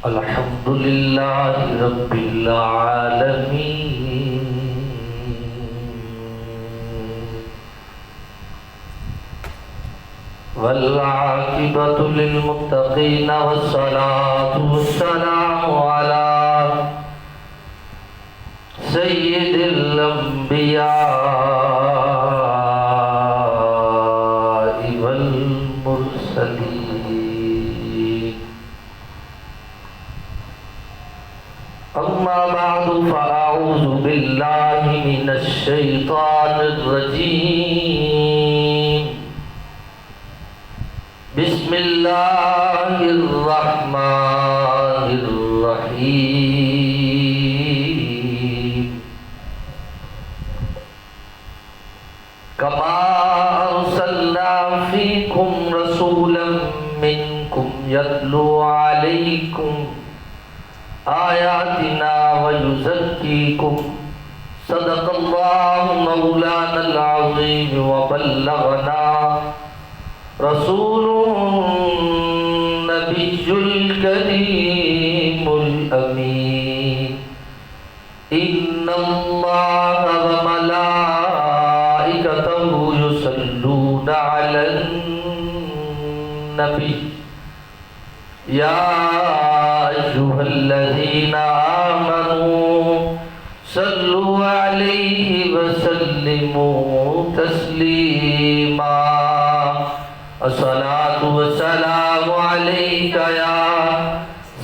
الحمد لله رب العالمين والعاقبة للمتقين والصلاة والسلام على سيد الأنبياء والمرسلين. أما بعد فأعوذ بالله من الشيطان الرجيم. بسم الله الرحمن الرحيم. كما أرسلنا فيكم رسولا منكم يتلو عليكم آياتنا ويزكيكم. صدق الله مولانا العظيم وبلغنا رسول النبي الكريم الأمين. إن الله وملائكته يصلون على النبي يا أيها الذين آمنوا صلوا عليه وسلموا تسليما. الصلاة والسلام عليك يا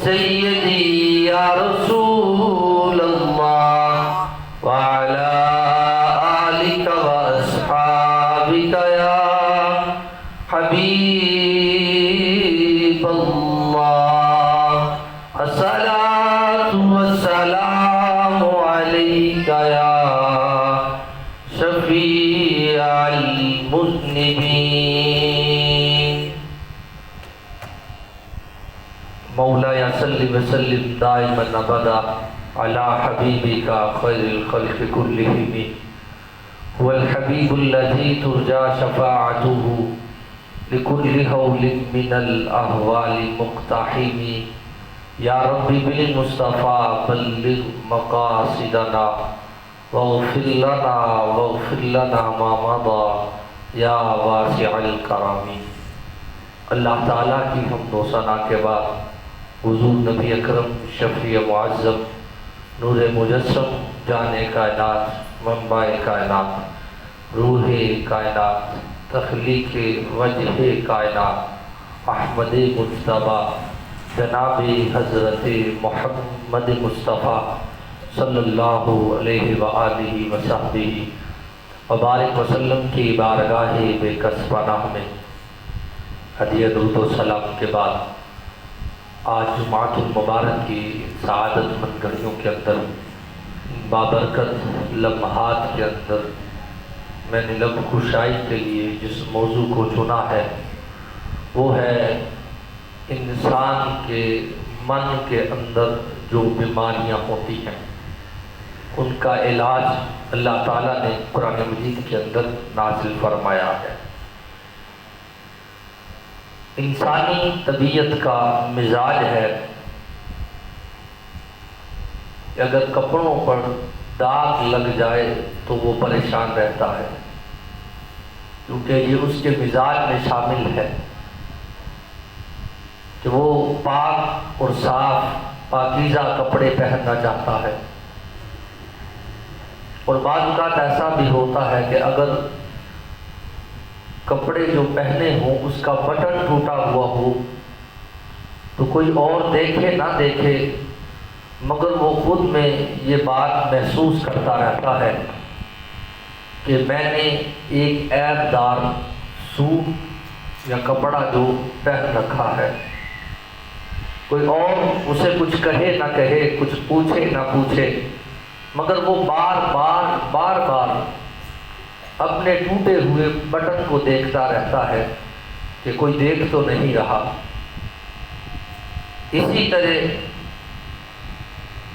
سيدي يا رسول الله وعلى آلك وأصحابك يا حبيب الله. الصلاة والسلام عليك يا شفيع المذنبين. مولاي صل وسلم دائما ابدا على حبيبك خير الخلق كلهم. هو الحبيب الذي ترجى شفاعته لكل هول من الأهوال مقتحم. يا ربي بالمصطفى بلغ مقاصدنا واغفر لنا ما مضى یا واسع الکرم. اللہ تعالیٰ کی حمد و ثنا کے بعد حضور نبی اکرم شفیع معظم نور مجسم جان کائنات منبع کائنات روح کائنات تخلیق وجہ کائنات احمد مجتبیٰ جناب حضرت محمد مصطفیٰ صلی اللہ علیہ وآلہ وصحبہ وبارک وسلم کی بارگاہ بے کس پناہ میں ہدیہ درود و سلام کے بعد آج جمعۃ المبارک کی سعادت مند گھڑیوں کے اندر بابرکت لمحات کے اندر میں نے لب کشائی کے لیے جس موضوع کو چنا ہے وہ ہے انسان کے من کے اندر جو بیماریاں ہوتی ہیں ان کا علاج اللہ تعالیٰ نے قرآن مجید کے اندر نازل فرمایا ہے. انسانی طبیعت کا مزاج ہے کہ اگر کپڑوں پر داغ لگ جائے تو وہ پریشان رہتا ہے کیونکہ یہ اس کے مزاج میں شامل ہے کہ وہ پاک اور صاف پاکیزہ کپڑے پہننا چاہتا ہے. اور بعض اوقات ایسا بھی ہوتا ہے کہ اگر کپڑے جو پہنے ہوں اس کا بٹن ٹوٹا ہوا ہو تو کوئی اور دیکھے نہ دیکھے مگر وہ خود میں یہ بات محسوس کرتا رہتا ہے کہ میں نے ایک عیب دار سوٹ یا کپڑا جو پہن رکھا ہے. کوئی اور اسے کچھ کہے نہ کہے کچھ پوچھے نہ پوچھے مگر وہ بار بار اپنے ٹوٹے ہوئے بٹن کو دیکھتا رہتا ہے کہ کوئی دیکھ تو نہیں رہا. اسی طرح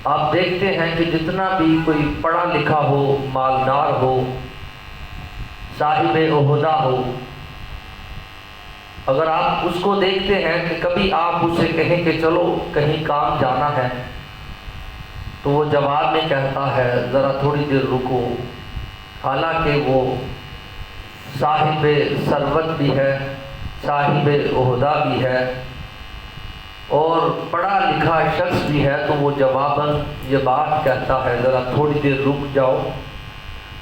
آپ دیکھتے ہیں کہ جتنا بھی کوئی پڑھا لکھا ہو مالدار ہو صاحب عہدہ ہو اگر آپ اس کو دیکھتے ہیں کہ کبھی آپ اسے کہیں کہ چلو کہیں کام جانا ہے، تو وہ جواب میں کہتا ہے ذرا تھوڑی دیر رکو، حالانکہ وہ صاحب ثروت بھی ہے، صاحب عہدہ بھی ہے اور پڑھا لکھا شخص بھی ہے، تو وہ جواباً یہ بات کہتا ہے ذرا تھوڑی دیر رک جاؤ،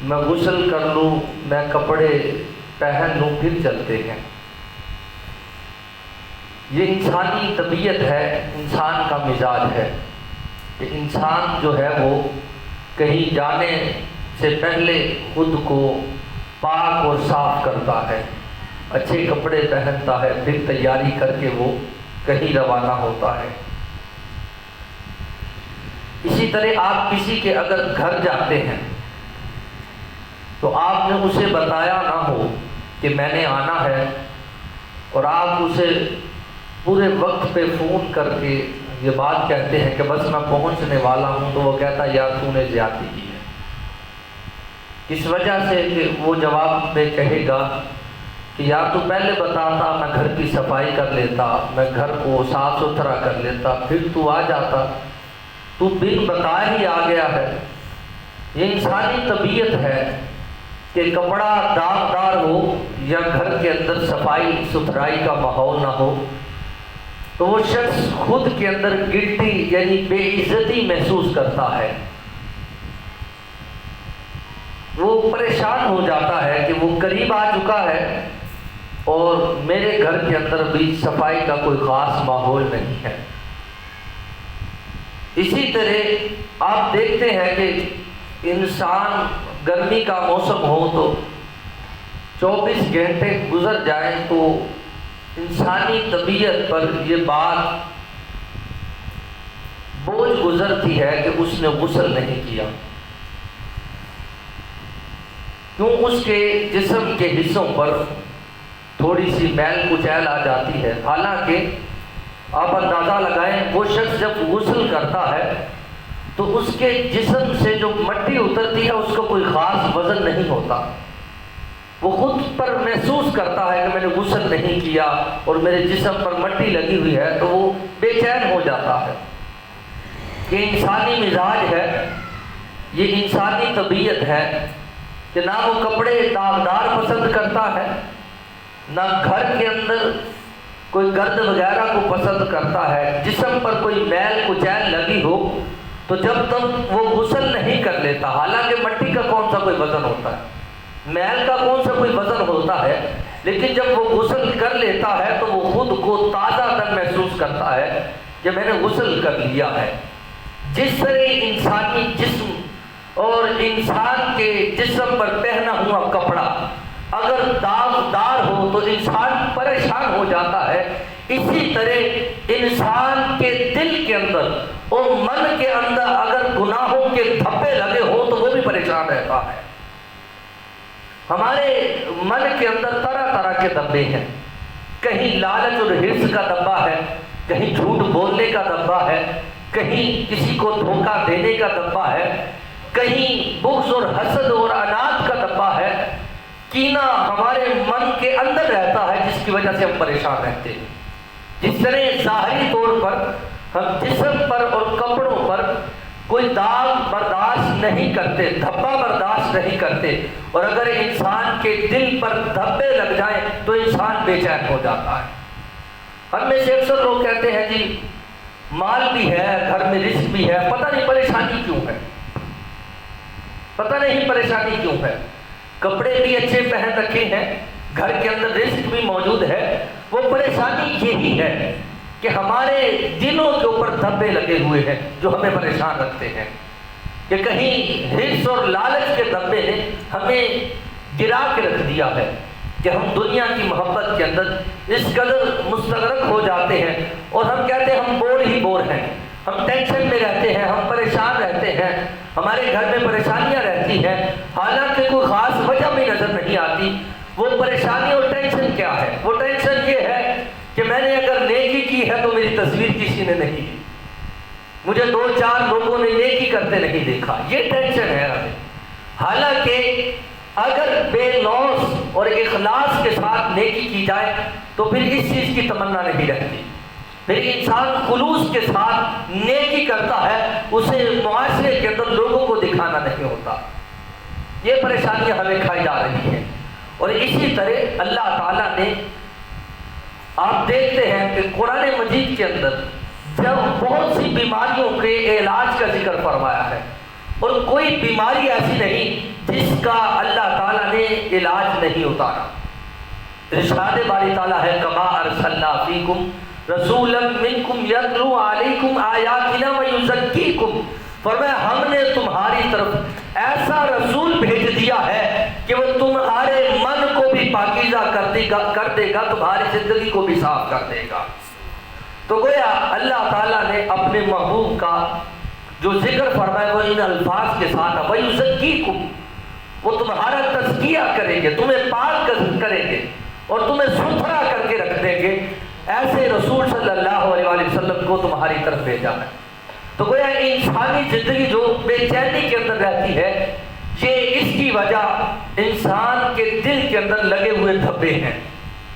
میں غسل کر لوں، میں کپڑے پہن لوں، پھر چلتے ہیں۔ یہ انسانی طبیعت ہے، انسان کا مزاج ہے کہ انسان جو ہے وہ کہیں جانے سے پہلے خود کو پاک اور صاف کرتا ہے، اچھے کپڑے پہنتا ہے، پھر تیاری کر کے وہ کہیں روانہ ہوتا ہے۔ اسی طرح آپ کسی کے اگر گھر جاتے ہیں تو آپ نے اسے بتایا نہ ہو کہ میں نے آنا ہے، اور آپ اسے پورے وقت پہ فون کر کے یہ بات کہتے ہیں کہ بس میں پہنچنے والا ہوں، تو وہ کہتا ہے یار تو نے زیادتی کی ہے، اس وجہ سے کہ وہ جواب میں کہے گا کہ یار تو پہلے بتاتا، میں گھر کی صفائی کر لیتا، میں گھر کو صاف ستھرا کر لیتا، پھر تو آ جاتا، تو بن بتائے ہی آ گیا ہے۔ یہ انسانی طبیعت ہے کہ کپڑا داغدار ہو یا گھر کے اندر صفائی ستھرائی کا ماحول نہ ہو تو وہ شخص خود کے اندر گلٹی یعنی بے عزتی محسوس کرتا ہے، وہ پریشان ہو جاتا ہے کہ وہ قریب آ چکا ہے اور میرے گھر کے اندر بھی صفائی کا کوئی خاص ماحول نہیں ہے۔ اسی طرح آپ دیکھتے ہیں کہ انسان گرمی کا موسم ہو تو 24 گھنٹے گزر جائیں تو انسانی طبیعت پر یہ بات بوجھ گزرتی ہے کہ اس نے غسل نہیں کیا، کیوں اس کے جسم کے حصوں پر تھوڑی سی میل کچیل آ جاتی ہے۔ حالانکہ آپ اندازہ لگائیں وہ شخص جب غسل کرتا ہے تو اس کے جسم سے جو مٹی اترتی ہے اس کا کوئی خاص وزن نہیں ہوتا، وہ خود پر محسوس کرتا ہے کہ میں نے غسل نہیں کیا اور میرے جسم پر مٹی لگی ہوئی ہے، تو وہ بے چین ہو جاتا ہے۔ یہ انسانی مزاج ہے، یہ انسانی طبیعت ہے کہ نہ وہ کپڑے داغدار پسند کرتا ہے، نہ گھر کے اندر کوئی گرد وغیرہ کو پسند کرتا ہے، جسم پر کوئی میل کچیل لگی ہو تو جب تک وہ غسل نہیں کر لیتا، حالانکہ مٹی کا کون سا کوئی وزن ہوتا ہے، میل کا کون سا کوئی وزن ہوتا ہے، لیکن جب وہ غسل کر لیتا ہے تو وہ خود کو تازہ تر محسوس کرتا ہے کہ میں نے غسل کر لیا ہے۔ جس طرح انسانی جسم اور انسان کے جسم پر پہنا ہوا کپڑا اگر داغدار ہو تو انسان پریشان ہو جاتا ہے، اسی طرح انسان کے دل کے اندر اور من کے اندر اگر گناہوں کے دھبے لگے ہو تو وہ بھی پریشان رہتا ہے۔ ہمارے من کے اندر طرح طرح کے دبے ہیں، کہیں لالچ اور حرص کا دبا ہے، کہیں جھوٹ بولنے کا دبا ہے، کہیں کسی کو دھوکہ دینے کا دبا ہے، کہیں بغض اور حسد اور عناد کا دبا ہے، کینہ ہمارے من کے اندر رہتا ہے جس کی وجہ سے ہم پریشان رہتے ہیں۔ جس طرح ظاہری طور پر ہم جسم پر اور کپڑوں پر کوئی داغ برداشت نہیں کرتے، دھبا برداشت نہیں کرتے، اور اگر انسان کے دل پر دھبے لگ جائیں تو انسان بے چین ہو جاتا ہے۔ ہم میں سے اکثر لوگ کہتے ہیں جی مال بھی ہے، گھر میں رزق بھی ہے، پتہ نہیں پریشانی کیوں ہے، پتہ نہیں پریشانی کیوں ہے، کپڑے بھی اچھے پہن رکھے ہیں، گھر کے اندر رزق بھی موجود ہے، وہ پریشانی یہی ہے کہ ہمارے دلوں کے اوپر دھبے لگے ہوئے ہیں جو ہمیں پریشان رکھتے ہیں، کہ کہیں حرص اور لالچ کے دھبے نے ہمیں گرا کے رکھ دیا ہے کہ ہم دنیا کی محبت کے اندر اس قدر مستغرق ہو جاتے ہیں اور ہم کہتے ہیں ہم بور ہی بور ہیں، ہم ٹینشن میں رہتے ہیں، ہم پریشان رہتے ہیں، ہمارے گھر میں پریشانیاں رہتی ہیں، حالانکہ کوئی خاص وجہ بھی نظر نہیں آتی۔ وہ پریشانی اور ٹینشن کیا ہے؟ وہ ٹینشن یہ ہے کہ میں نے اگر نیکی کی ہے تو میری تصویر کسی نے نہیں لی، مجھے 2-4 لوگوں نے نیکی کرتے نہیں دیکھا، یہ ٹینشن ہے ہمیں۔ حالانکہ اگر بے لوث اور اخلاص کے ساتھ نیکی کی جائے تو پھر اس چیز کی تمنا نہیں رہتی. پھر انسان خلوص کے ساتھ نیکی کرتا ہے، اسے معاشرے کے اندر لوگوں کو دکھانا نہیں ہوتا. یہ پریشانیاں ہمیں کھائی جا رہی ہیں. اور اسی طرح اللہ تعالیٰ نے، آپ دیکھتے ہیں کہ قرآن مجید کے اندر جب بہت سی بیماریوں کے علاج کا ذکر فرمایا ہے، اور کوئی بیماری ایسی نہیں جس کا اللہ تعالیٰ نے علاج نہیں اتارا. ارشاد باری تعالیٰ ہے کما ارسلنا فیکم رسولا منکم یتلو علیکم آیاتنا ویزکیکم. فرمایا ہم نے تمہاری طرف ایسا رسول بھیج دیا ہے کہ وہ تمہارے من کو بھی پاکیزہ کر دے گا، تمہاری زندگی کو بھی صاف کر دے گا. تو گویا اللہ تعالیٰ نے اپنے محبوب کا جو ذکر فرمایا وہ ان الفاظ کے ساتھ ہے، وَيُزَكِّيكُمْ، وہ تمہارا تزکیہ کریں گے، تمہیں پاک کریں گے اور تمہیں ستھرا کر کے رکھ دیں گے. ایسے رسول صلی اللہ علیہ وسلم کو تمہاری طرف بھیجا ہے. تو گویا انسانی زندگی جو بے چینی کے اندر رہتی ہے، یہ اس کی وجہ انسان کے دل کے اندر لگے ہوئے دھبے ہیں.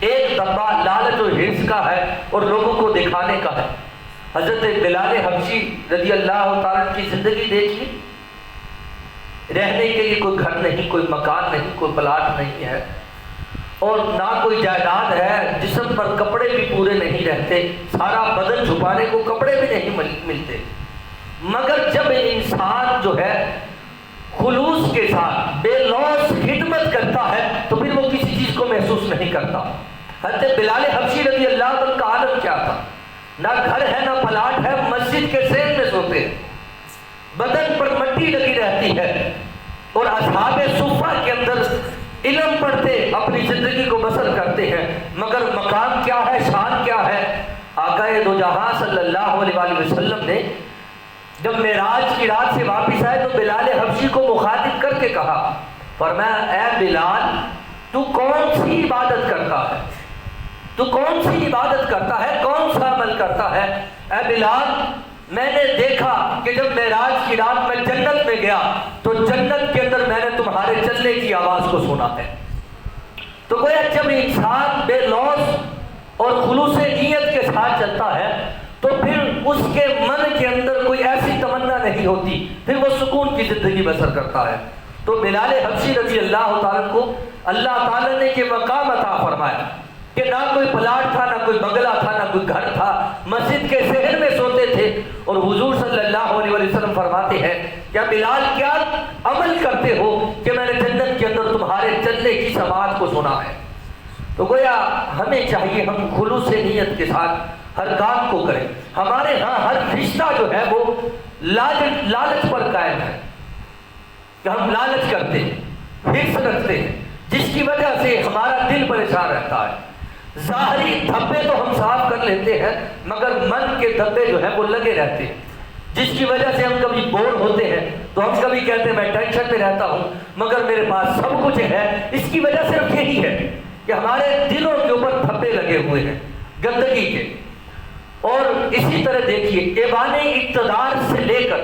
ایک دھبا لالچ و حرص کا ہے اور لوگوں کو دکھانے کا ہے. حضرت بلال حبشی رضی اللہ تعالیٰ کی زندگی دیکھیے، رہنے کے لیے کوئی گھر نہیں، کوئی مکان نہیں، کوئی پلاٹ نہیں ہے، اور نہ کوئی جائیداد ہے. جسم پر کپڑے بھی پورے نہیں رہتے، سارا بدن چھپانے کو کپڑے بھی نہیں ملتے. مگر جب انسان جو ہے خلوص کے ساتھ بے لوث خدمت کرتا ہے تو پھر وہ کسی چیز کو محسوس نہیں کرتا. حضرت بلال حبشی رضی اللہ عنہ کا حالت کیا تھا؟ نہ گھر ہے، نہ پلاٹ ہے، مسجد کے سین میں سوتے ہیں، بدن پر مٹی لگی رہتی ہے، اور اصحاب صفہ کے اندر علم پڑھتے اپنی زندگی کو بسر کرتے ہیں. مگر مقام کیا ہے، شان کیا ہے؟ آقا دو جہاں صلی اللہ علیہ وسلم نے جب معراج کی رات سے واپس آئے تو بلال حبشی کو مخاطب کر کے کہا، فرمایا اے بلال، تو کون سی عبادت کرتا ہے؟ تو کون سی عبادت کرتا ہے؟ کون سا عمل کرتا ہے؟ اے بلال، میں نے دیکھا کہ جب معراج کی رات میں جنت میں گیا تو جنت کے اندر میں نے تمہارے چلنے کی آواز کو سنا ہے. تو گویا جب انسان بے لوث اور خلوص نیت کے ساتھ چلتا ہے تو پھر اس کے من کے اندر کوئی ایسی تمنا نہیں ہوتی، پھر وہ سکون کی زندگی بسر کرتا ہے. تو بلال حبشی رضی اللہ تعالیٰ کو اللہ تعالیٰ نے یہ مقام عطا فرمایا کہ نہ کوئی پلاٹ تھا، نہ کوئی بنگلہ تھا، نہ کوئی گھر تھا، مسجد کے صحن میں سوتے تھے. اور حضور صلی اللہ علیہ وسلم فرماتے ہیں کیا بلال کیا عمل کرتے ہو کہ میں نے جنت کے اندر تمہارے چلنے کی سماعت کو سنا ہے. تو گویا ہمیں چاہیے ہم خلوص نیت کے ساتھ ہر کام کو کریں. ہمارے ہاں ہر رشتہ جو ہے وہ لالچ پر قائم ہے کہ ہم لالچ کرتے ہیں، حرص رکھتے ہیں، جس کی وجہ سے ہمارا دل پریشان رہتا ہے. ظاہری دھبے تو ہم صاف کر لیتے ہیں مگر من کے دھبے جو ہیں وہ لگے رہتے ہیں، جس کی وجہ سے ہم کبھی بور ہوتے ہیں تو ہم کبھی کہتے ہیں میں ٹینشن میں رہتا ہوں مگر میرے پاس سب کچھ ہے. اس کی وجہ صرف یہی ہے کہ ہمارے دلوں کے اوپر دھبے لگے ہوئے ہیں گندگی کے. اور اسی طرح دیکھیے ایوان اقتدار سے لے کر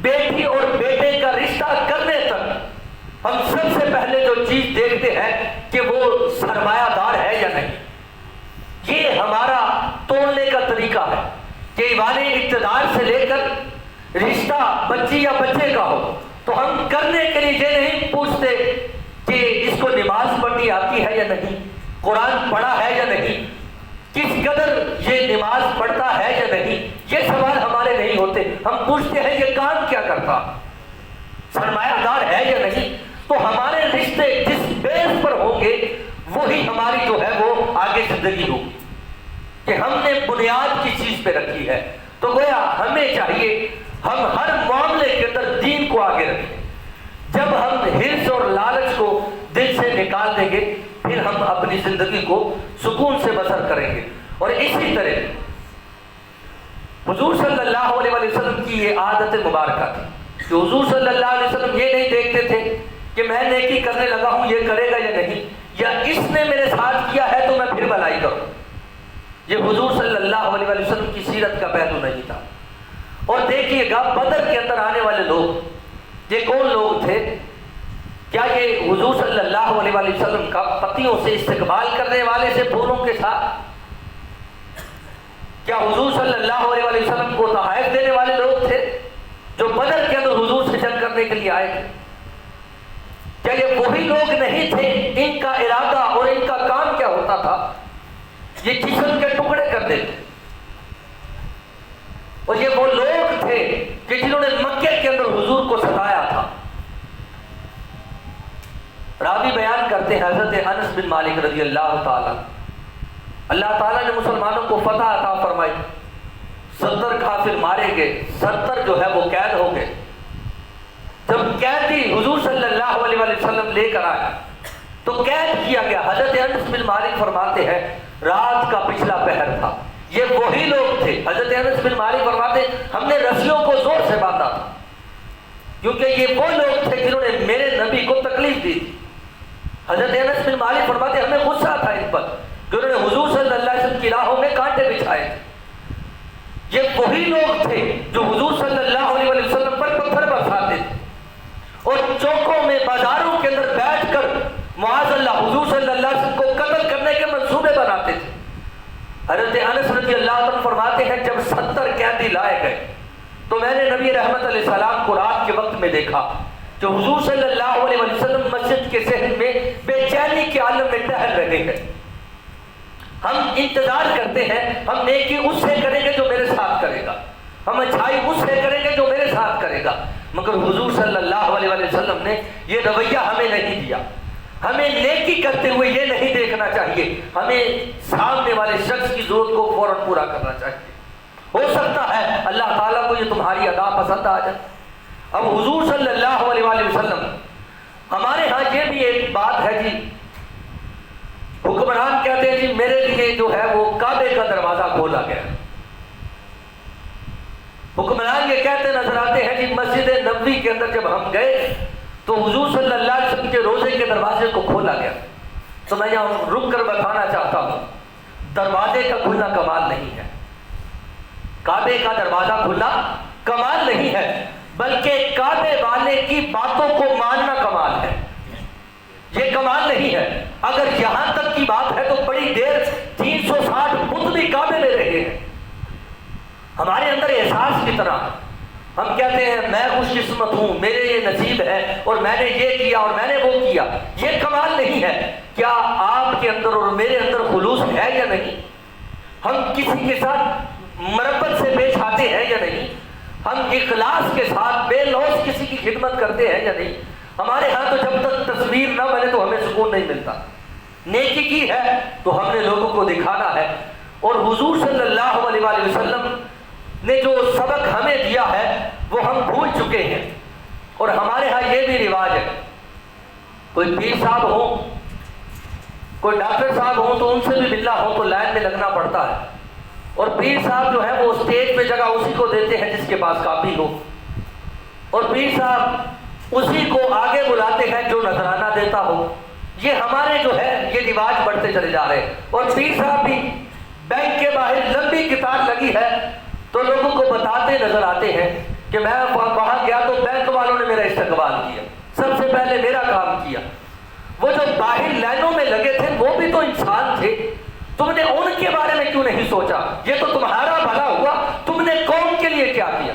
بیٹی اور بیٹے کا رشتہ کرنے تک ہم سب سے پہلے جو چیز دیکھتے ہیں کہ وہ سرمایہ دار ہے یا نہیں. یہ ہمارا تولنے کا طریقہ ہے کہ ایوان اقتدار سے لے کر رشتہ بچی یا بچے کا ہو تو ہم کرنے کے لیے یہ نہیں پوچھتے کہ اس کو نماز پڑھنی آتی ہے یا نہیں، قرآن پڑھا ہے یا نہیں، کس قدر یہ نماز پڑھتا ہے یا نہیں. یہ سوال ہمارے نہیں ہوتے. ہم پوچھتے ہیں یہ کام کیا کرتا، سرمایہ دار ہے یا نہیں. تو ہمارے رشتے جس بیس پر ہوں گے وہی ہماری جو ہے وہ آگے زندگی ہوگی کہ ہم نے بنیاد کی چیز پہ رکھی ہے. تو گویا ہمیں چاہیے ہم ہر معاملے کے اندر دین کو آگے رکھیں. جب ہم حرص اور لالچ کو دل سے نکال دیں گے پھر ہم اپنی زندگی کو سکون سے بسر کریں گے. اور اسی طرح حضور صلی اللہ علیہ وسلم کی یہ عادت مبارکہ تھی کہ حضور صلی اللہ علیہ وسلم یہ نہیں دیکھتے تھے کہ میں نیکی کرنے لگا ہوں یہ کرے گا یا نہیں، یا اس نے میرے ساتھ کیا ہے تو میں پھر بھلائی کروں. یہ حضور صلی اللہ علیہ وسلم کی سیرت کا پہلو نہیں تھا. اور دیکھیے گا بدر کے اندر آنے والے لوگ یہ کون لوگ تھے؟ کیا یہ حضور صلی اللہ علیہ وآلہ وسلم کا پتیوں سے استقبال کرنے والے سے پھولوں کے ساتھ؟ کیا حضور صلی اللہ علیہ وآلہ وسلم کو تحائف دینے والے لوگ تھے جو بدر کے اندر حضور سے جنگ کرنے کے لیے آئے تھے؟ کیا یہ وہی لوگ نہیں تھے؟ ان کا ارادہ اور ان کا کام کیا ہوتا تھا؟ یہ جسم کے ٹکڑے کر دیتے، اور یہ وہ لوگ تھے کہ جنہوں نے مکے کے اندر حضور کو ستایا تھا۔ راوی بیان کرتے ہیں حضرت انس بن مالک رضی اللہ تعالیٰ، اللہ تعالیٰ نے مسلمانوں کو فتح عطا فرمائی، 70 کافر مارے گئے، 70 جو ہے وہ قید ہو گئے۔ جب قیدی حضور صلی اللہ علیہ وسلم لے کر آئے تو قید کیا گیا۔ حضرت انس بن مالک فرماتے ہیں رات کا پچھلا پہر تھا، یہ وہی لوگ تھے۔ حضرت انس بن مالک فرماتے ہیں ہم نے رسیوں کو زور سے باندھا تھا، کیونکہ یہ وہ لوگ تھے جنہوں نے میرے نبی کو تکلیف دی تھی۔ حضرت انس بن مالک فرماتے ہیں ہمیں غصہ تھا ان پر، جنہوں نے حضور صلی اللہ علیہ وسلم کی راہوں میں کانٹے بچھائے تھے۔ یہ وہی لوگ تھے جو حضور صلی اللہ علیہ وسلم پر پتھر برساتے تھے اور چوکوں میں بازاروں کے اندر بیٹھ کر معاذ اللہ حضور صلی اللہ علیہ وسلم کو قتل کرنے کے منصوبے بناتے تھے۔ حضرت انس رضی اللہ عنہ فرماتے ہیں جب 70 قیدی لائے گئے تو میں نے نبی رحمت علیہ السلام کو رات کے وقت میں دیکھا جو حضور صلی اللہ علیہ وسلم مسجد کے صحن میں بے چینی کے عالم میں ٹہل رہے ہیں۔ ہم انتظار کرتے ہیں، ہم نیکی اس سے کریں گے جو میرے ساتھ کرے گا، ہم اچھائی اس سے کریں گے جو میرے ساتھ کرے گا، مگر حضور صلی اللہ علیہ وسلم نے یہ رویہ ہمیں نہیں دیا۔ ہمیں نیکی کرتے ہوئے یہ نہیں دیکھنا چاہیے، ہمیں سامنے والے شخص کی ضرورت کو فوراً پورا کرنا چاہیے۔ ہو سکتا ہے اللہ تعالیٰ کو یہ تمہاری ادا پسند آ جائے۔ اب حضور صلی اللہ علیہ وسلم، ہمارے ہاں یہ بھی ایک بات ہے جی، حکمران کہتے ہیں جی میرے لیے جو ہے وہ کعبے کا دروازہ کھولا گیا۔ حکمران یہ کہتے نظر آتے ہیں جی مسجد نبوی کے اندر جب ہم گئے تو حضور صلی اللہ علیہ وسلم کے روزے کے دروازے کو کھولا گیا۔ تو میں یہاں رک کر بتانا چاہتا ہوں دروازے کا کھلنا کمال نہیں ہے، کعبے کا دروازہ کھلنا کمال نہیں ہے، بلکہ کعبے والے کی باتوں کو ماننا کمال ہے، یہ کمال نہیں ہے۔ اگر یہاں تک کی بات ہے تو بڑی دیر 360 بت بھی کعبے میں رہے ہیں۔ ہمارے اندر احساس کی طرح ہم کہتے ہیں میں خوش قسمت ہوں، میرے یہ نصیب ہے اور میں نے یہ کیا اور میں نے وہ کیا، یہ کمال نہیں ہے۔ کیا آپ کے اندر اور میرے اندر خلوص ہے یا نہیں؟ ہم کسی کے ساتھ مربت سے پیش آتے ہیں یا نہیں؟ ہم اخلاص کے ساتھ بے لوث کسی کی خدمت کرتے ہیں یا نہیں؟ ہمارے ہاں تو جب تک تصویر نہ بنے تو ہمیں سکون نہیں ملتا۔ نیکی کی ہے تو ہم نے لوگوں کو دکھانا ہے، اور حضور صلی اللہ علیہ وسلم نے جو سبق ہمیں دیا ہے وہ ہم بھول چکے ہیں۔ اور ہمارے ہاں یہ بھی رواج ہے، کوئی پیر صاحب ہو، کوئی ڈاکٹر صاحب ہو تو ان سے بھی ملنا ہو تو لائن میں لگنا پڑتا ہے، اور پیر صاحب جو ہے وہ اسٹیج پہ جگہ اسی کو دیتے ہیں جس کے پاس کاپی ہو، اور پیر صاحب اسی کو آگے بلاتے ہیں جو نذرانہ دیتا ہو۔ یہ ہمارے جو ہے یہ رواج بڑھتے چلے جا رہے ہیں، اور پیر صاحب بھی بینک کے باہر لمبی قطار لگی ہے تو لوگوں کو بتاتے نظر آتے ہیں کہ میں وہاں گیا تو بینک والوں نے میرا استقبال کیا، سب سے پہلے میرا کام کیا۔ وہ جو باہر لائنوں میں لگے تھے وہ بھی تو انسان تھے، تم نے ان کے بارے میں کیوں نہیں سوچا؟ یہ تو تمہارا بھلا ہوا، تم نے قوم کے لیے کیا کیا؟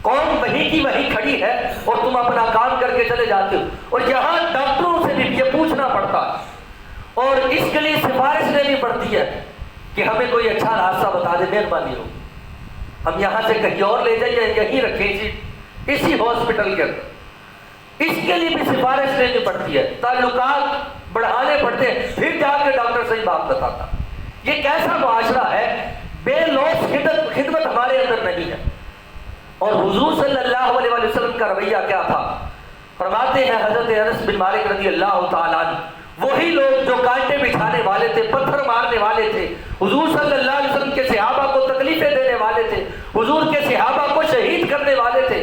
قوم وہی کی وہی کھڑی ہے اور تم اپنا کام کر کے چلے جاتے ہو، اور یہاں ڈاکٹروں سے بھی یہ پوچھنا پڑتا ہے اور اس کے لیے سفارش لینی پڑتی ہے کہ ہمیں کوئی اچھا راستہ بتا دے، مہربانی ہو، ہم یہاں سے کہیں اور لے جائیں یا یہیں رکھیں جی اسی ہاسپٹل کے اندر۔ اس کے لیے بھی سفارش لینی پڑتی ہے، تعلقات بڑھانے پڑتے ہیں، پھر جا کے ڈاکٹر صحیح بات بتاتا۔ یہ کیسا معاشرہ ہے؟ بے لوث خدمت ہمارے اندر نہیں ہے۔ اور حضور صلی اللہ علیہ وسلم کا رویہ کیا تھا؟ فرماتے ہیں حضرت انس بن مالک رضی اللہ تعالیٰ عنہ، وہی لوگ جو کانٹے بچھانے والے تھے، پتھر مارنے والے تھے، حضور صلی اللہ علیہ وسلم کے صحابہ کو تکلیفیں دینے والے تھے، حضور کے صحابہ کو شہید کرنے والے تھے،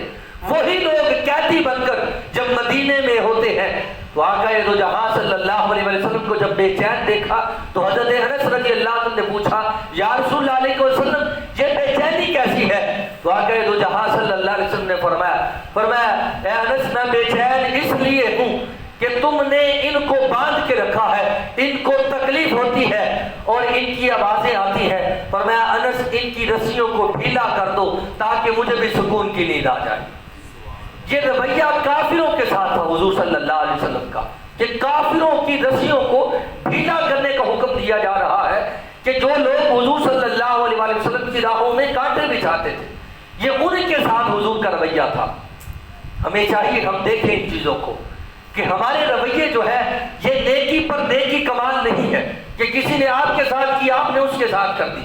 وہی لوگ قیدی بن کر جب مدینے میں ہوتے ہیں تو آقا دو جہاں صلی اللہ علیہ وسلم کو جب بے چین دیکھا تو حضرت انس رضی اللہ عنہ نے پوچھا یا رسول اللہ علیہ وسلم یہ بے چینی کیسی ہے؟ واقعہ دو جہاں صلی اللہ علیہ وسلم نے فرمایا اے انس میں بے چین اس لیے ہوں کہ تم نے ان کو باندھ کے رکھا ہے، ان کو تکلیف ہوتی ہے اور ان کی آوازیں آتی ہیں، فرمایا انس ان کی رسیوں کو ڈھیلا کر دو تاکہ مجھے بھی سکون کی نیند آ جائے۔ یہ رویہ کافروں کے ساتھ تھا حضور صلی اللہ علیہ وسلم کا، کہ کافروں کی رسیوں کو ڈھیلا کرنے کا حکم دیا جا رہا ہے، کہ جو لوگ حضور صلی اللہ علیہ وسلم کی راہوں میں کانٹے بچھاتے تھے، یہ ان کے ساتھ حضور کا رویہ تھا۔ ہمیں چاہیے ہم دیکھیں ان چیزوں کو کہ ہمارے رویے جو ہے یہ نیکی پر نیکی کمال نہیں ہے کہ کسی نے آپ کے ساتھ کی آپ نے اس کے ساتھ کر دی۔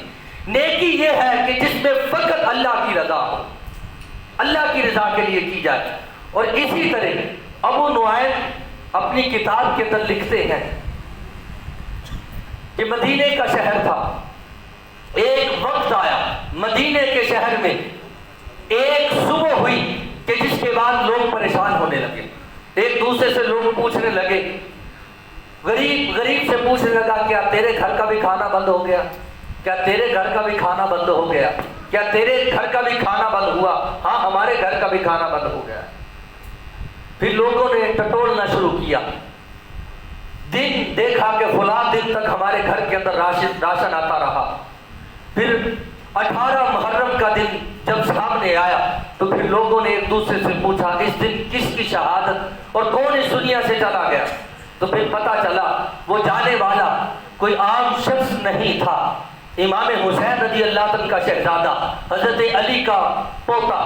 نیکی یہ ہے کہ جس میں فقط اللہ کی رضا ہو، اللہ کی رضا کے لیے کی جائے۔ اور اسی طرح ابو نعیم اپنی کتاب کے اندر لکھتے ہیں کہ مدینے کا شہر تھا، ایک وقت آیا مدینے کے شہر میں ایک صبح ہوئی کہ جس کے بعد لوگ پریشان ہونے لگے، ایک دوسرے سے لوگ پوچھنے لگے، غریب سے پوچھنے لگا کیا تیرے گھر کا بھی کھانا بند ہو گیا، کیا تیرے گھر کا بھی کھانا بند ہو گیا، کیا تیرے گھر کا بھی کھانا بند ہوا؟ ہاں ہمارے گھر کا بھی کھانا بند ہو گیا۔ پھر لوگوں نے ٹٹولنا شروع کیا، دن دیکھا کہ فلاں دن تک ہمارے گھر کے اندر راشن آتا رہا۔ پھر 18 محرم کا دن جب سامنے آیا تو پھر لوگوں نے ایک دوسرے سے پوچھا اس دن کس کی شہادت اور کون اس دنیا سے چلا گیا؟ تو پھر پتا چلا وہ جانے والا کوئی عام شخص نہیں تھا، امام حسین رضی اللہ عنہ کا شہزادہ، حضرت علی کا پوتا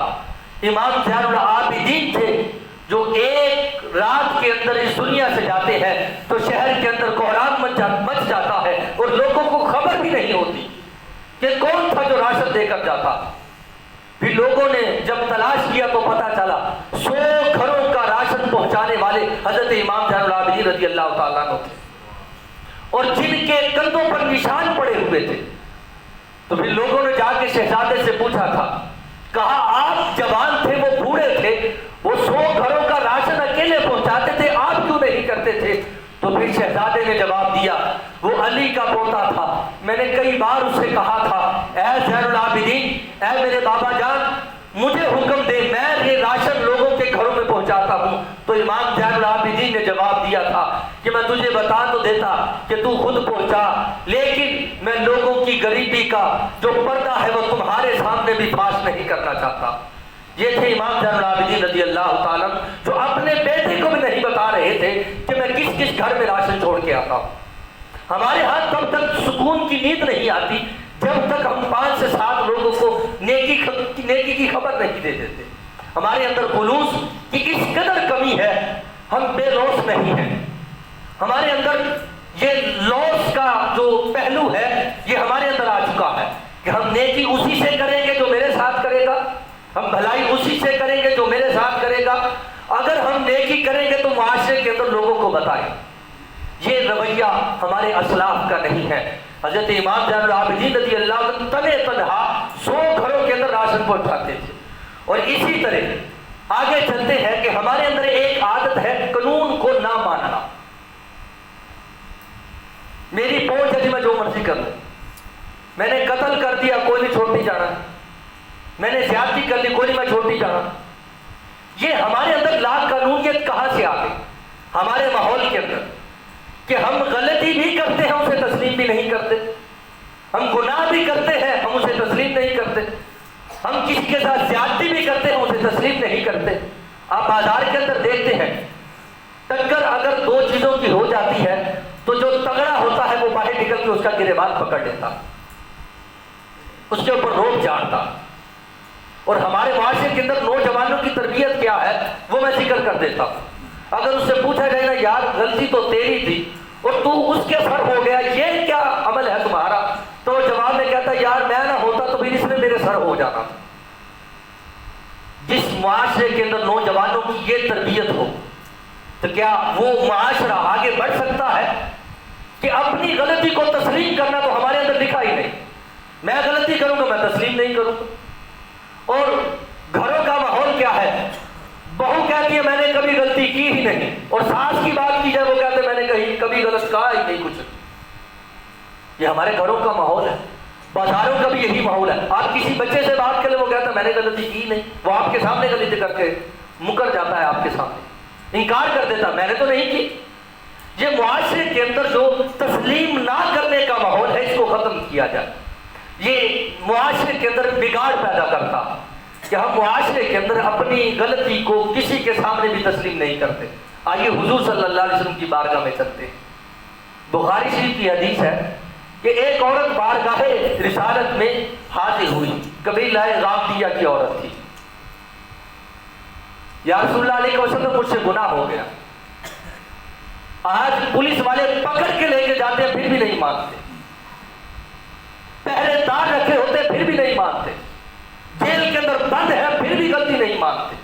امام زین العابدین تھے، جو ایک رات کے اندر اس دنیا سے جاتے ہیں تو شہر کے اندر کوہرام مچ جاتا ہے اور لوگوں کو خبر بھی نہیں ہوتی کہ کون تھا جو راشن دے کر جاتا۔ پھر لوگوں نے جب تلاش کیا تو پتا چلا 100 گھروں کا راشن پہنچانے والے حضرت امام زین العابدین رضی اللہ تعالیٰ عنہ تھے، اور جن کے کندھوں پر نشان پڑے ہوئے تھے۔ تو پھر لوگوں نے جا کے شہزادے سے پوچھا تھا، کہا آپ جوان تھے، وہ بوڑھے تھے، وہ 100 گھروں کا راشن اکیلے پہنچاتے تھے، آپ کیوں نہیں کرتے تھے؟ تو پھر شہزادے نے جواب دیا، وہ علی کا پوتا تھا، میں نے کئی بار اس سے کہا تھا اے زین العابدین، اے میرے بابا جان مجھے حکم دے، میں یہ راشن لوگوں کے گھروں میں پہنچاتا ہوں۔ تو امام زین العابدین نے جواب دیا تھا کہ میں تجھے بتا تو دیتا کہ تو خود پہنچا، لیکن میں لوگوں کی غریبی کا جو پردہ ہے وہ تمہارے سامنے بھی فاش نہیں کرنا چاہتا۔ یہ تھے امام زین العابدین رضی اللہ تعالیٰ جو اپنے بیٹے کو بھی نہیں بتا رہے تھے کہ میں کس کس گھر میں راشن چھوڑ کے آتا ہوں۔ ہمارے ہاتھ تب تک سکون کی نیند نہیں آتی جب تک ہم 5 سے 7 لوگوں کو نیکی کی خبر نہیں دے دیتے۔ ہمارے اندر خلوص کی اس قدر کمی ہے، ہم بے لوث نہیں ہیں۔ ہمارے اندر یہ لوث کا جو پہلو ہے یہ ہمارے اندر آ چکا ہے کہ ہم نیکی اسی سے کریں گے جو میرے ساتھ کرے گا، ہم بھلائی اسی سے کریں گے جو میرے ساتھ کرے گا۔ اگر ہم نیکی کریں گے تو معاشرے کے اندر لوگوں کو بتائیں۔ یہ رویہ ہمارے اسلاف کا نہیں ہے۔ حضرت امام زین العابدین رضی اللہ عنہ تنہا 100 گھروں کے اندر راشن پہنچاتے تھے۔ اور اسی طرح آگے چلتے ہیں کہ ہمارے اندر ایک عادت ہے قانون کو نہ ماننا۔ میری پہنچ ہے جی میں جو مرضی کر لوں، میں نے قتل کر دیا کوئی نہیں چھوڑ نہیں جانا، میں نے زیادتی کر لی کوئی نہیں میں چھوڑ نہیں جانا۔ یہ ہمارے اندر لا قانونیت کہاں سے آ گئی؟ ہمارے ماحول کے اندر کہ ہم غلطی بھی کرتے ہیں اسے تسلیم بھی نہیں کرتے، ہم گناہ بھی کرتے ہیں ہم اسے تسلیم نہیں کرتے، ہم کسی کے ساتھ زیادتی بھی کرتے ہیں اسے تسلیم نہیں کرتے۔ آپ بازار کے اندر دیکھتے ہیں ٹکر اگر 2 چیزوں کی ہو جاتی ہے تو جو تگڑا ہوتا ہے وہ باہر نکل کے اس کا گریبان پکڑ لیتا، اس کے اوپر روک جاڑتا۔ اور ہمارے معاشرے کے اندر نوجوانوں کی تربیت کیا ہے وہ میں ذکر کر دیتا ہوں۔ اگر اس سے پوچھا جائے نا یار غلطی تو تیری تھی اور تو اس کے سر ہو گیا، یہ کیا عمل ہے تمہارا؟ تو جواب میں کہتا یار میں نہ ہوتا تو پھر اس نے میرے سر ہو جانا تھا۔ جس معاشرے کے اندر نوجوانوں کی یہ تربیت ہو تو کیا وہ معاشرہ آگے بڑھ سکتا ہے؟ کہ اپنی غلطی کو تسلیم کرنا تو ہمارے اندر لکھا ہی نہیں، میں غلطی کروں گا میں تسلیم نہیں کروں گا۔ اور گھروں کا ماحول کیا ہے؟ بہو کہتی ہے میں نے کبھی غلطی کی ہی نہیں، اور ساس کی بات کی جائے وہ کہتے ہیں میں نے کبھی غلط کہا ہی نہیں کچھ۔ یہ ہمارے گھروں کا ماحول ہے۔ بازاروں کا بھی یہی ماحول ہے. آپ کسی بچے سے بات کریں وہ کہتا ہے میں نے غلطی کی نہیں, وہ آپ کے سامنے غلطی کر کے مکر جاتا ہے, آپ کے سامنے انکار کر دیتا میں نے تو نہیں کی. یہ معاشرے کے اندر جو تسلیم نہ کرنے کا ماحول ہے اس کو ختم کیا جائے. یہ معاشرے کے اندر بگاڑ پیدا کرتا کہ ہم معاشرے کے اندر اپنی غلطی کو کسی کے سامنے بھی تسلیم نہیں کرتے. آئیے حضور صلی اللہ علیہ وسلم کی بارگاہ میں چلتے. بخاری شریف کی حدیث ہے کہ ایک عورت بارگاہ رسالت میں حاضر ہوئی, قبیلہ غامدیہ کی عورت تھی. یا رسول اللہ علیہ وسلم مجھ سے گناہ ہو گیا. آج پولیس والے پکڑ کے لے کے جاتے ہیں پھر بھی نہیں مانتے, پہرے دار رکھے ہوتے پھر بھی نہیں مانتے, جیل کے اندر بند ہے پھر بھی غلطی نہیں مانتے.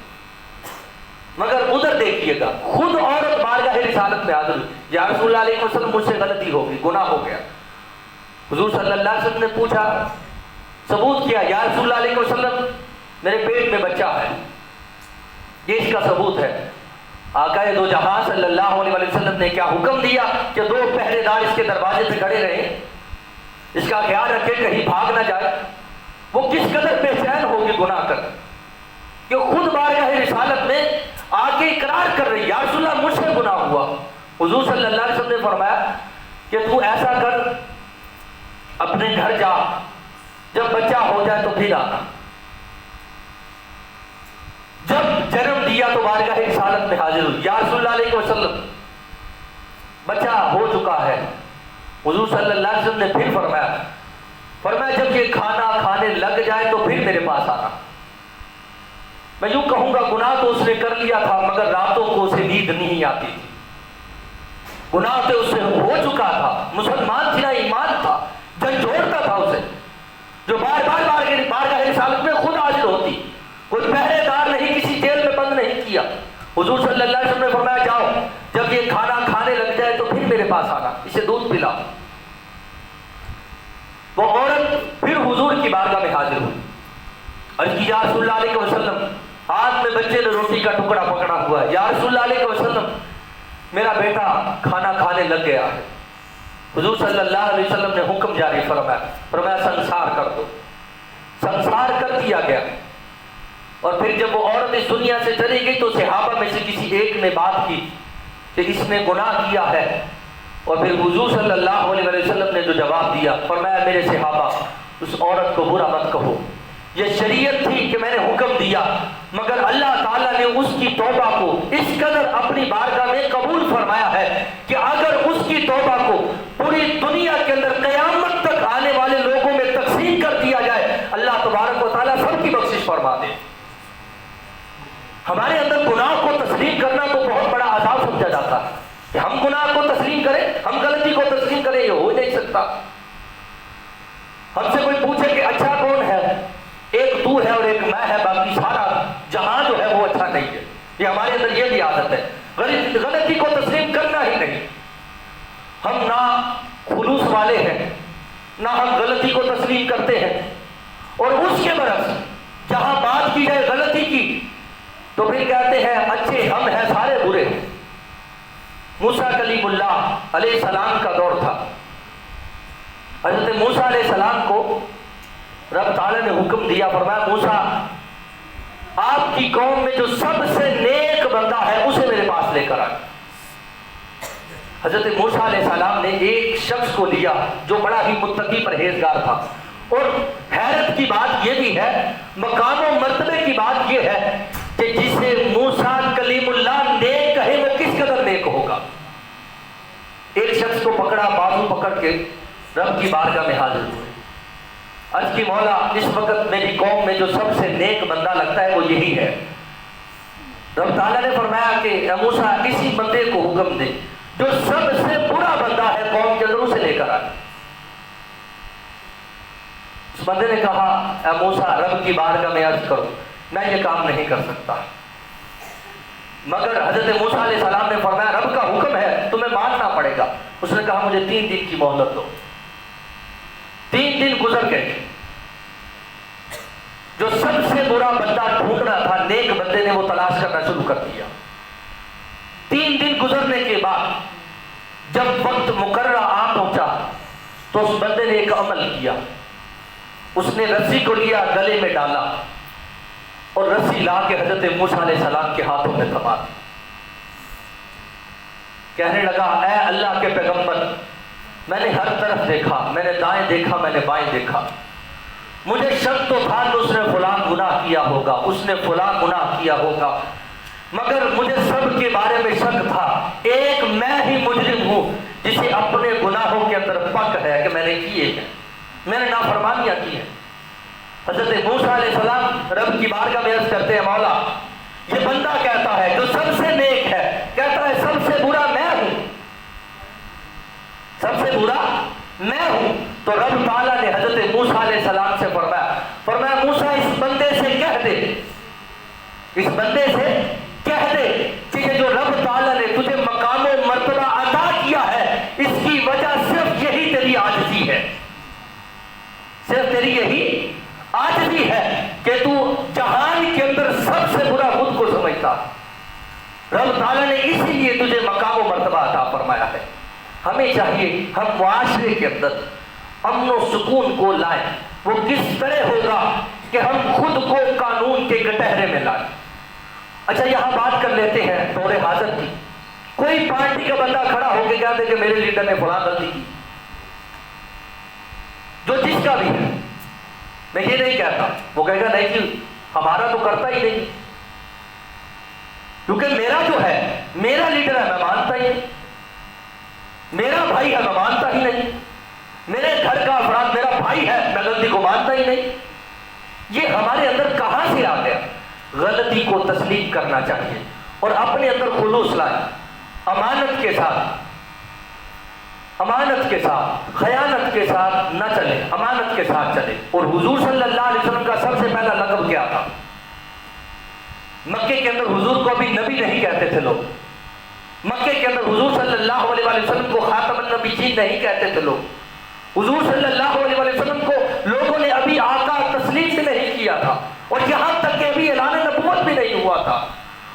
مگر ادھر دیکھیے گا خود عورت بارگاہ رسالت میں حاضر ہوئی. یا رسول اللہ علیہ وسلم مجھ سے غلطی ہو گئی, گناہ ہو گیا. حضور صلی اللہ علیہ وسلم نے پوچھا ثبوت کیا. یا رسول اللہ علیہ وسلم میرے پیٹ میں بچہ ہے, یہ اس کا ثبوت ہے. آقا دو جہاں صلی اللہ علیہ وسلم نے کیا حکم دیا کہ 2 پہرے دار اس کے دروازے پہ کھڑے رہیں, اس کا خیال رکھے کہیں بھاگ نہ جائے. وہ کس قدر بے چین ہوگی گناہ کر کہ خود بارگاہ رسالت میں آگے اقرار کر رہی, یا رسول اللہ مجھ سے گناہ ہوا. حضور صلی اللہ علیہ وسلم نے فرمایا کہ تو ایسا کر, اپنے گھر جا, جب بچہ ہو جائے تو پھر آنا. جب جنم دیا تو بارگاہ رسالت میں حاضر ہوئی. یا رسول اللہ علیہ وسلم بچہ ہو چکا ہے. حضور صلی اللہ علیہ وسلم نے پھر فرمایا جب یہ کھانا کھانے لگ جائے تو پھر میرے پاس آنا. میں یوں کہوں گا گناہ تو اس نے کر لیا تھا مگر راتوں کو اسے نیند نہیں آتی تھی. گناہ تو اس سے ہو چکا تھا, مسلمان تھی نا, ایمان تھا, جھنجھوڑتا تھا اسے, جو بار بارگاہ رسالت میں خود حاضر ہوتی, کوئی پہرے دار نہیں, کسی جیل میں بند نہیں کیا. حضور صلی اللہ علیہ وسلم نے فرمایا جاؤ جب یہ کھانا کھانے لگ جائے تو پھر میرے پاس آنا, اسے دودھ پلا. وہ عورت پھر حضور کی بارگاہ میں حاضر ہوئی. عرض کی یا رسول اللہ علیہ وسلم ہاتھ میں بچے نے روٹی کا ٹکڑا پکڑا ہوا ہے. یا رسول اللہ علیہ وسلم میرا بیٹا کھانا کھانے لگ گیا ہے. حضور صلی اللہ علیہ وسلم نے حکم جاری فرمایا سنسار کر دو. سنسار کر دیا گیا. اور پھر جب وہ عورت اس دنیا سے چلی گئی تو صحابہ میں سے کسی ایک نے بات کی کہ اس نے گناہ کیا ہے. اور پھر حضور صلی اللہ علیہ وسلم نے جو جواب دیا فرمایا میرے صحابہ اس عورت کو برا مت کہو, یہ شریعت تھی کہ میں نے حکم دیا مگر اللہ تعالیٰ نے اس کی توبہ کو اس قدر اپنی بارگاہ میں قبول فرمایا ہے کہ اگر اس کی توبہ کو پوری دنیا کے اندر قیامت تک آنے والے لوگوں میں تقسیم کر دیا جائے اللہ تبارک و تعالیٰ سب کی بخشش فرما دے. ہمارے اندر گناہ کو تسلیم کرنا تو بہت بڑا عذاب سمجھا جاتا ہے کہ ہم گناہ کو تسلیم کریں, ہم غلطی کو تسلیم کریں, یہ ہو نہیں سکتا. ہم سے کوئی پوچھے کہ اچھا کون ہے, ایک تو ہے اور ایک میں ہے, باقی سارا جہاں جو ہے وہ اچھا نہیں ہے. یہ ہمارے اندر یہ بھی عادت ہے, غلطی کو تسلیم کرنا ہی نہیں. ہم نہ خلوص والے ہیں نہ ہم غلطی کو تسلیم کرتے ہیں. اور اس کے برعکس جہاں بات کی جائے غلطی کی تو پھر کہتے ہیں اچھے ہم ہیں سارے برے ہیں. موسیٰ کلیم اللہ علیہ السلام کا دور تھا. حضرت موسیٰ علیہ السلام کو رب تعالیٰ نے حکم دیا, فرمایا موسیٰ آپ کی قوم میں جو سب سے نیک بندہ ہے اسے میرے پاس لے کر آئے. حضرت موسیٰ علیہ السلام نے ایک شخص کو لیا جو بڑا ہی متقی پرہیزگار تھا. اور حیرت کی بات یہ بھی ہے, مقام و مرتبے کی بات یہ ہے کہ جسے موسیٰ کلیم اللہ نیک کہے وہ کس قدر نیک ہوگا. ایک شخص کو پکڑا, بازو پکڑ کے رب کی بارگاہ میں حاضر ہوئے. عرض کی مولا اس وقت میری قوم میں جو سب سے نیک بندہ لگتا ہے وہ یہی ہے. رب تعالیٰ نے فرمایا کہ اے موسیٰ اسی بندے کو حکم دے جو سب سے برا بندہ ہے قوم کے اندر اسے لے کر آئے. اس بندے نے کہا اے موسیٰ رب کی بارگاہ میں عرض کرو میں یہ کام نہیں کر سکتا. مگر حضرت موسیٰ علیہ السلام نے فرمایا رب کا حکم ہے تمہیں ماننا پڑے گا. اس نے کہا مجھے 3 دن کی مہلت دو. 3 دن گزر گئے. جو سب سے برا بندہ ڈھونڈنا تھا نیک بندے نے وہ تلاش کرنا شروع کر دیا. 3 دن گزرنے کے بعد جب وقت مقررہ آ پہنچا تو اس بندے نے ایک عمل کیا. اس نے رسی کو لیا، گلے میں ڈالا اور رسی لا کے حضرت موسیٰ علیہ السلام کے ہاتھوں میں تھما دی۔ کہنے لگا اے اللہ کے پیغمبر، میں نے ہر طرف دیکھا، میں نے دائیں دیکھا، میں نے بائیں دیکھا، مجھے شک تو تھا کہ اس نے فلاں گناہ کیا ہوگا، اس نے فلاں گناہ کیا ہوگا، مگر مجھے سب کے بارے میں شک تھا، ایک میں ہی مجرم ہوں جسے اپنے گناہوں کے اندر پک ہے کہ میں نے کیے ہیں، میں نے نافرمانیاں کی ہیں۔ حضرت موسیٰ علیہ السلام رب کی بارگاہ میں عرض کرتے ہیں مولا یہ بندہ کہتا ہے جو سب سے نیک ہے، کہتا ہے سب سے برا میں ہوں، سب سے برا میں ہوں۔ تو رب تعالیٰ نے حضرت موسیٰ علیہ السلام سے فرمایا موسیٰ اس بندے سے کہہ دے، اس بندے سے کہہ دے کہ یہ جو رب تعالیٰ نے تجھے مقام و مرتبہ عطا کیا ہے اس کی وجہ صرف یہی تیری عاجزی ہے، صرف تیری یہی عاجزی ہے کہ تو جہان کے اندر سب سے برا خود کو سمجھتا۔ رب تعالیٰ نے اسی لیے تجھے مقام و مرتبہ عطا فرمایا ہے۔ ہمیں چاہیے ہم معاشرے کے اندر امن و سکون کو لائیں۔ وہ کس طرح ہوگا کہ ہم خود کو قانون کے کٹہرے میں لائیں۔ اچھا یہاں بات کر لیتے ہیں دور حاضر کی۔ کوئی پارٹی کا بندہ کھڑا ہو کے کہتے کہ میرے لیڈر نے فلاں غلطی کی، جو جس کا بھی ہے، میں یہ نہیں کہتا، وہ کہے گا نہیں جی ہمارا تو کرتا ہی نہیں، کیونکہ میرا جو ہے میرا لیڈر ہے میں مانتا ہی نہیں، میرا بھائی ہے میں مانتا ہی نہیں، میرے گھر کا افراد میرا بھائی ہے میں غلطی کو مانتا ہی نہیں۔ یہ ہمارے اندر کہاں سے آ گیا؟ غلطی کو تسلیم کرنا چاہیے اور اپنے اندر خلوص لائیں، امانت کے ساتھ خیانت کے ساتھ نہ چلے، امانت کے ساتھ چلے۔ اور حضور صلی اللہ علیہ وسلم کا سب سے پہلا لقب کیا تھا؟ مکے کے اندر حضور کو ابھی نبی نہیں کہتے تھے لوگ، مکے کے اندر حضور صلی اللہ علیہ وسلم کو خاتم النبیین نہیں کہتے تھے لوگ، حضور صلی اللہ علیہ وسلم کو لوگوں نے ابھی آقا تسلیم بھی نہیں کیا تھا، اور یہاں تک کہ ابھی اعلان نبوت بھی نہیں ہوا تھا۔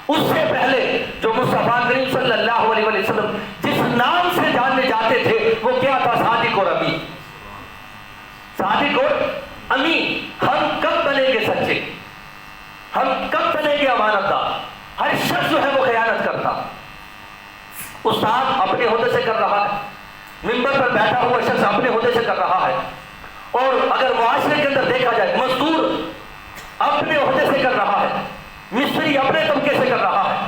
اس سے پہلے جو مصطفیٰ کریم صلی اللہ علیہ وسلم جس نام سے جانے جاتے تھے وہ کیا تھا؟ صادق اور امین، صادق اور امین۔ ہم کب بنیں گے سچے؟ ہم کب بنیں گے امانت دار؟ ہر شخص جو ہے وہ خیانت کرتا، استاد اپنے عہدے سے کر رہا ہے، ممبر پر بیٹھا ہوا شخص اپنے عہدے سے کر رہا ہے، اور اگر معاشرے کے اندر دیکھا جائے مزدور اپنے عہدے سے کر رہا ہے، مستری اپنے طبقے سے کر رہا ہے،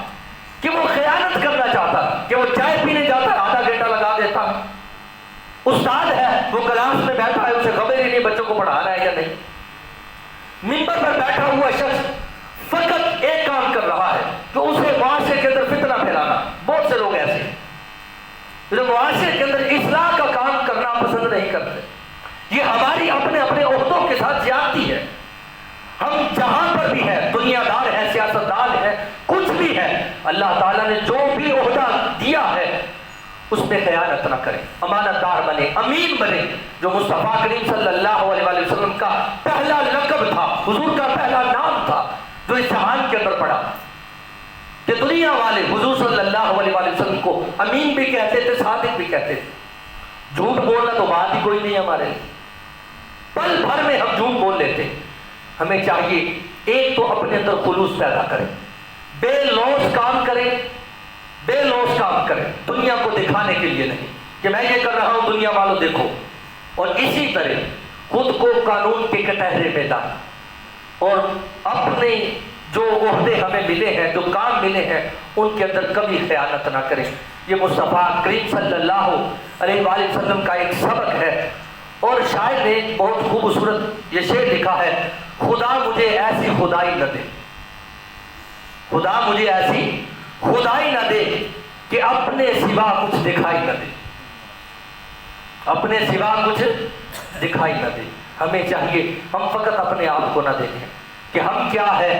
کہ وہ خیانت کرنا چاہتا ہے، کہ وہ چائے پینے جاتا ہے آدھا گھنٹہ لگا دیتا ہے، استاد ہے وہ کلاس میں بیٹھا ہے اسے خبر ہی نہیں بچوں کو پڑھانا ہے یا نہیں، ممبر پر بیٹھا ہوا شخص فقط ایک کام کر رہا ہے کہ اسے معاشرے کے اندر فتنہ پھیلانا۔ بہت سے لوگ ایسے ہیں جو معاشرے کے اندر اصلاح کا کام کرنا پسند نہیں کرتے۔ یہ ہماری اپنے عہدوں کے ساتھ زیادتی ہے۔ ہم جہاں پر بھی ہیں، دنیا دار ہے، سیاستدان ہے، کچھ بھی ہے، اللہ تعالیٰ نے جو بھی عہدہ دیا ہے اس میں خیانت نہ کریں، امانت دار بنے، امین بنے، جو مصطفیٰ کریم صلی اللہ علیہ وسلم کا پہلا لقب تھا، حضور کا پہلا نام تھا، جو اس جہان کے اندر پڑا کہ دنیا والے حضور صلی اللہ علیہ وسلم کو امین بھی کہتے تھے، صادق بھی کہتے تھے۔ جھوٹ بولنا تو بات ہی کوئی نہیں ہمارے لیے، پل بھر میں ہم جھوٹ بول لیتے۔ ہمیں چاہیے ایک تو اپنے اندر خلوص پیدا کریں، بے لوث کام کریں، بے لوث کام کریں، دنیا کو دکھانے کے لیے نہیں کہ میں یہ کر رہا ہوں دنیا والوں دیکھو، اور اسی طرح خود کو قانون کے کٹہرے میں لائیں، اور اپنے جو عہدے ہمیں ملے ہیں، جو کام ملے ہیں، ان کے اندر کبھی خیانت نہ کریں۔ یہ مصطفیٰ کریم صلی اللہ علیہ وسلم کا ایک سبق ہے۔ اور شاعر نے بہت خوبصورت یہ شعر لکھا ہے، خدا مجھے ایسی خدائی نہ دے، خدا مجھے ایسی خدائی نہ دے کہ اپنے سوا کچھ دکھائی نہ دے، اپنے سوا کچھ دکھائی نہ دے۔ ہمیں چاہیے ہم فقط اپنے آپ کو نہ دیکھیں کہ ہم کیا ہے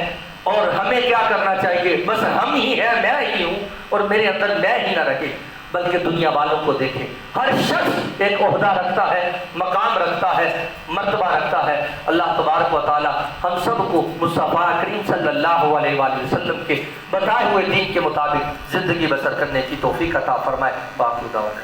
اور ہمیں کیا کرنا چاہیے، بس ہم ہی ہیں، میں ہی ہوں اور میرے اندر میں ہی نہ رکھے، بلکہ دنیا والوں کو دیکھیں۔ ہر شخص ایک عہدہ رکھتا ہے، مقام رکھتا ہے، مرتبہ رکھتا ہے۔ اللہ تبارک و تعالی ہم سب کو مصطفیٰ کریم صلی اللہ علیہ وسلم کے بتائے ہوئے دین کے مطابق زندگی بسر کرنے کی توفیق عطا فرمائے۔ باقی دعوانا